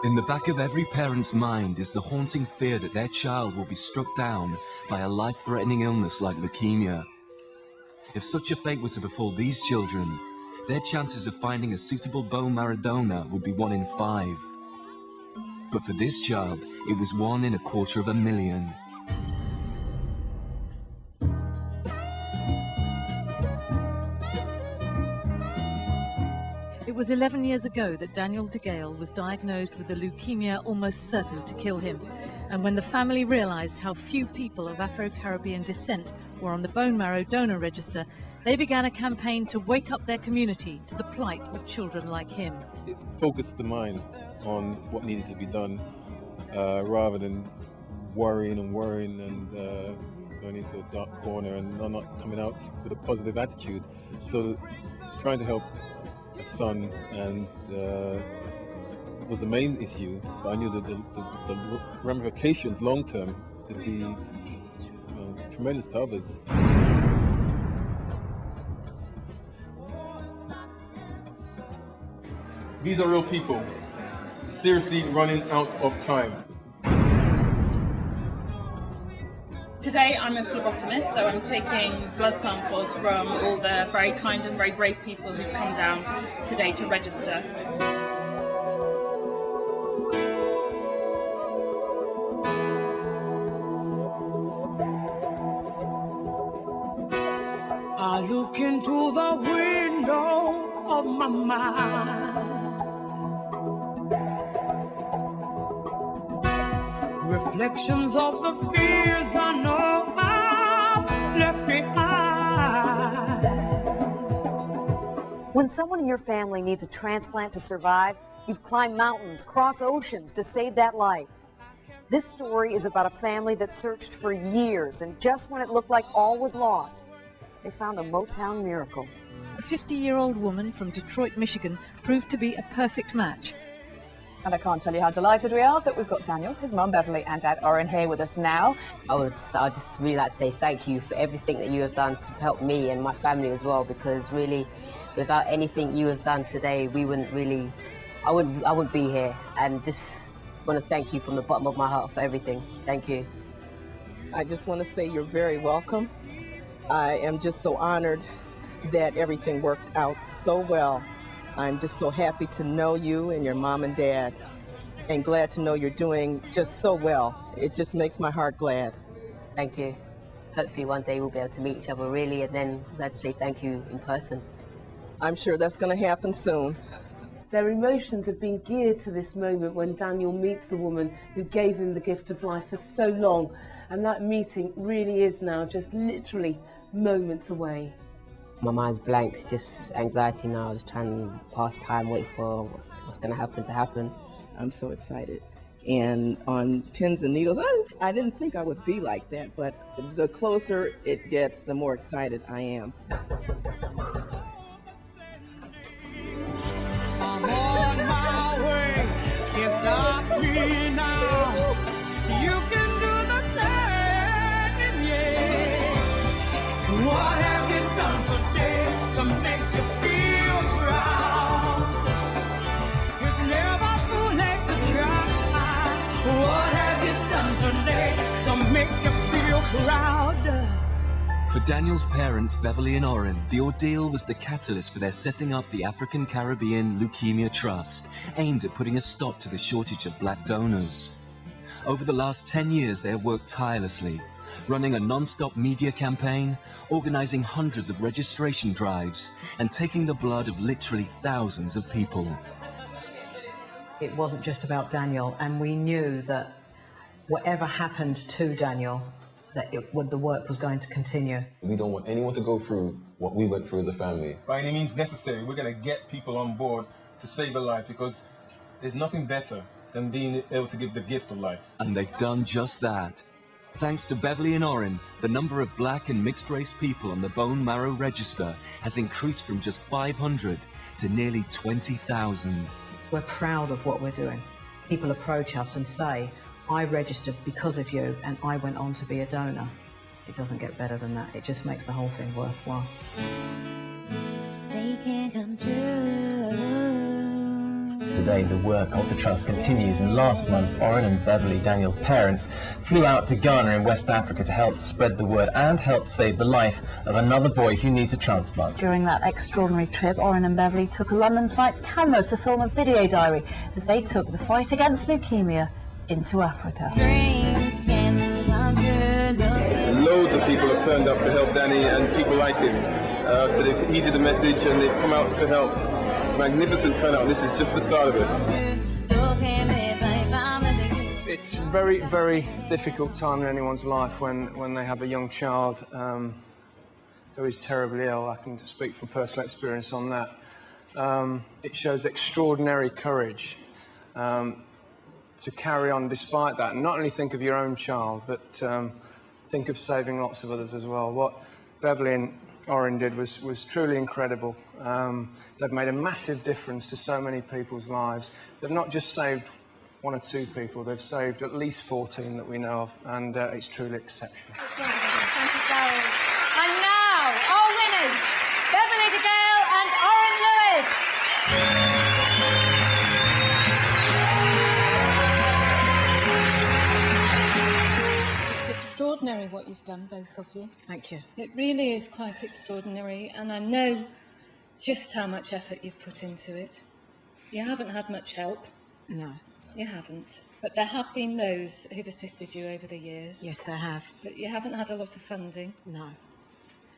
In the back of every parent's mind is the haunting fear that their child will be struck down by a life-threatening illness like leukemia. If such a fate were to befall these children, their chances of finding a suitable bone marrow donor would be 1 in 5. But for this child, it was 1 in 250,000. It was 11 years ago that Daniel DeGale was diagnosed with a leukemia almost certain to kill him. And when the family realized how few people of Afro-Caribbean descent were on the bone marrow donor register, they began a campaign to wake up their community to the plight of children like him. It focused the mind on what needed to be done, rather than worrying and going into a dark corner and not coming out with a positive attitude. So trying to help a son and was the main issue, but I knew that the ramifications long term could be tremendous to others. These are real people, seriously running out of time. Today I'm a phlebotomist, so I'm taking blood samples from all the very kind and very brave people who've come down today to register. I look into the window of my mind, reflections of the fears I know I've left behind. When someone in your family needs a transplant to survive, you'd climb mountains, cross oceans to save that life. This story is about a family that searched for years, and just when it looked like all was lost, they found a Motown miracle. A 50-year-old woman from Detroit, Michigan, proved to be a perfect match. And I can't tell you how delighted we are that we've got Daniel, his mum Beverly, and Dad Oren here with us now. I'd just really like to say thank you for everything that you have done to help me and my family as well, because really, without anything you have done today, we wouldn't really, I wouldn't be here. And just want to thank you from the bottom of my heart for everything. Thank you. I just want to say you're very welcome. I am just so honored that everything worked out so well. I'm just so happy to know you and your mom and dad, and glad to know you're doing just so well. It just makes my heart glad. Thank you. Hopefully one day we'll be able to meet each other really, and then let's say thank you in person. I'm sure that's going to happen soon. Their emotions have been geared to this moment when Daniel meets the woman who gave him the gift of life for so long, and that meeting really is now just literally moments away. My mind's blank, it's just anxiety now, just trying to pass time, wait for what's going to happen. I'm so excited. And on pins and needles, I didn't think I would be like that, but the closer it gets, the more excited I am. I'm on my way, can't stop me now. You can do the same, yeah. What have you done today to make you feel proud? It's never too late to try. What have you done today to make you feel proud? For Daniel's parents, Beverly and Oren, the ordeal was the catalyst for their setting up the African Caribbean Leukemia Trust, aimed at putting a stop to the shortage of black donors. Over the last 10 years, they have worked tirelessly, running a non-stop media campaign, organizing hundreds of registration drives, and taking the blood of literally thousands of people. It wasn't just about Daniel, and we knew that whatever happened to Daniel, that the work was going to continue. We don't want anyone to go through what we went through as a family. By any means necessary, we're going to get people on board to save a life, because there's nothing better than being able to give the gift of life. And they've done just that. Thanks to Beverly and Oren, the number of black and mixed race people on the bone marrow register has increased from just 500 to nearly 20,000. We're proud of what we're doing. People approach us and say, I registered because of you and I went on to be a donor. It doesn't get better than that. It just makes the whole thing worthwhile. They can't come true. Today, the work of the Trust continues, and last month, Oren and Beverly, Daniel's parents, flew out to Ghana in West Africa to help spread the word and help save the life of another boy who needs a transplant. During that extraordinary trip, Oren and Beverly took a London-type camera to film a video diary as they took the fight against leukemia into Africa. Loads of people have turned up to help Danny, and people like him. So they've heeded the message and they've come out to help. It's a magnificent turnout. This is just the start of it. It's a very, very difficult time in anyone's life when they have a young child who is terribly ill. I can speak from personal experience on that. It shows extraordinary courage to carry on despite that, and not only think of your own child, but think of saving lots of others as well. What Beverly and Oren did was truly incredible. They've made a massive difference to so many people's lives. They've not just saved 1 or 2 people, they've saved at least 14 that we know of, and it's truly exceptional. Thank you, Gary. And now, our winners, Beverly DeGale and Oren Lewis. It's extraordinary what you've done, both of you. Thank you. It really is quite extraordinary, and I know just how much effort you've put into it. You haven't had much help. No. You haven't. But there have been those who've assisted you over the years. Yes, there have. But you haven't had a lot of funding. No.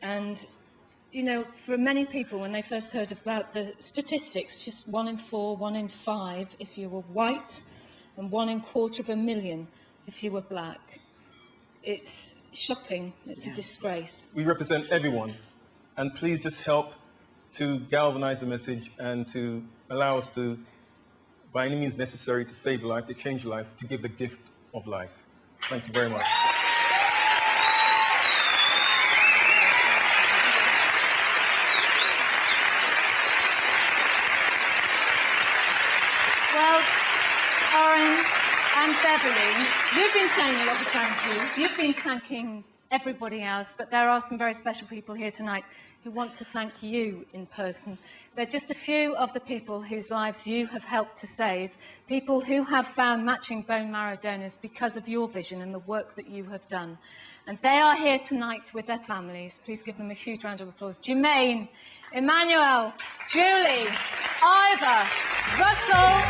And, you know, for many people, when they first heard about the statistics, just 1 in 4, 1 in 5 if you were white, and 1 in 250,000 if you were black. It's shocking. It's a disgrace. We represent everyone, and please just help to galvanize the message and to allow us to, by any means necessary, to save life, to change life, to give the gift of life. Thank you very much. Well, Oren and Beverly, you've been saying a lot of thank yous. You've been thanking everybody else, but there are some very special people here tonight who want to thank you in person. They're just a few of the people whose lives you have helped to save, people who have found matching bone marrow donors because of your vision and the work that you have done. And they are here tonight with their families. Please give them a huge round of applause. Jermaine, Emmanuel, Julie, Ivor, Russell,